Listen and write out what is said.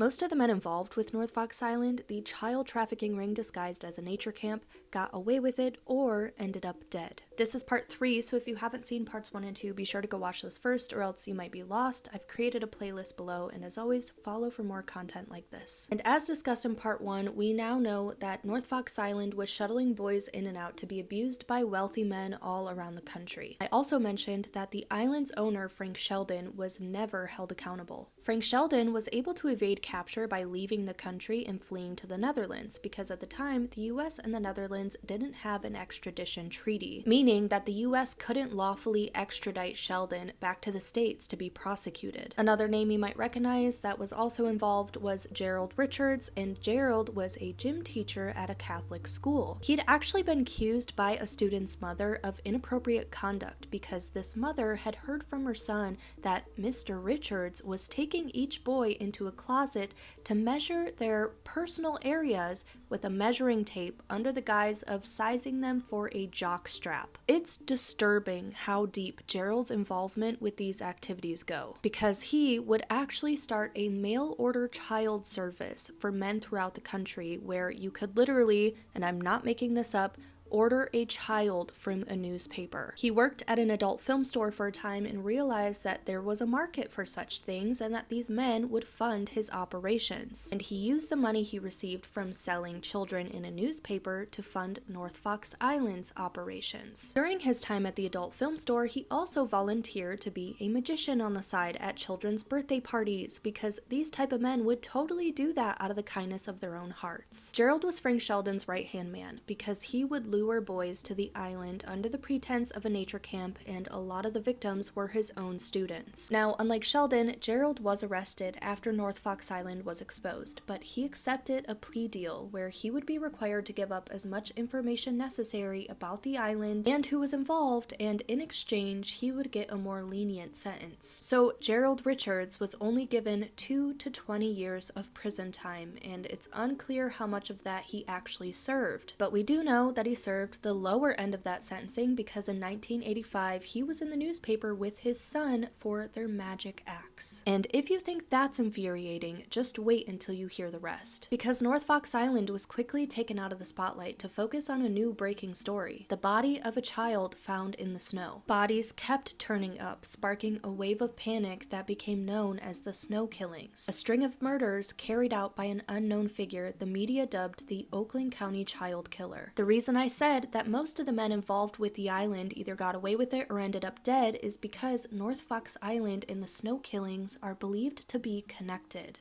Most of the men involved with Northfox Island, the child trafficking ring disguised as a nature camp, got away with it or ended up dead. This is part 3, so if you haven't seen parts 1 and 2, be sure to go watch those first or else you might be lost. I've created a playlist below, and as always, follow for more content like this. And as discussed in part 1, we now know that Northfox Island was shuttling boys in and out to be abused by wealthy men all around the country. I also mentioned that the island's owner, Frank Sheldon, was never held accountable. Frank Sheldon was able to evade capture by leaving the country and fleeing to the Netherlands, because at the time, the US and the Netherlands didn't have an extradition treaty, meaning that the US couldn't lawfully extradite Sheldon back to the States to be prosecuted. Another name you might recognize that was also involved was Gerald Richards, and Gerald was a gym teacher at a Catholic school. He'd actually been accused by a student's mother of inappropriate conduct because this mother had heard from her son that Mr. Richards was taking each boy into a closet to measure their personal areas with a measuring tape under the guise of sizing them for a jock strap. It's disturbing how deep Gerald's involvement with these activities go, because he would actually start a mail order child service for men throughout the country where you could literally, and I'm not making this up, order a child from a newspaper. He worked at an adult film store for a time and realized that there was a market for such things and that these men would fund his operations. And he used the money he received from selling children in a newspaper to fund Northfox Island's operations. During his time at the adult film store, he also volunteered to be a magician on the side at children's birthday parties, because these type of men would totally do that out of the kindness of their own hearts. Gerald was Frank Sheldon's right-hand man because he would lure boys to the island under the pretense of a nature camp, and a lot of the victims were his own students. Now, unlike Sheldon, Gerald was arrested after Northfox Island was exposed, but he accepted a plea deal where he would be required to give up as much information necessary about the island and who was involved, and in exchange, he would get a more lenient sentence. So Gerald Richards was only given 2 to 20 years of prison time, and it's unclear how much of that he actually served, but we do know that he served the lower end of that sentencing because in 1985 he was in the newspaper with his son for their magic acts. And if you think that's infuriating, just wait until you hear the rest. Because Northfox Island was quickly taken out of the spotlight to focus on a new breaking story: the body of a child found in the snow. Bodies kept turning up, sparking a wave of panic that became known as the snow killings, a string of murders carried out by an unknown figure the media dubbed the Oakland County Child Killer. The reason I said that most of the men involved with the island either got away with it or ended up dead is because Northfox Island and the snow killings are believed to be connected.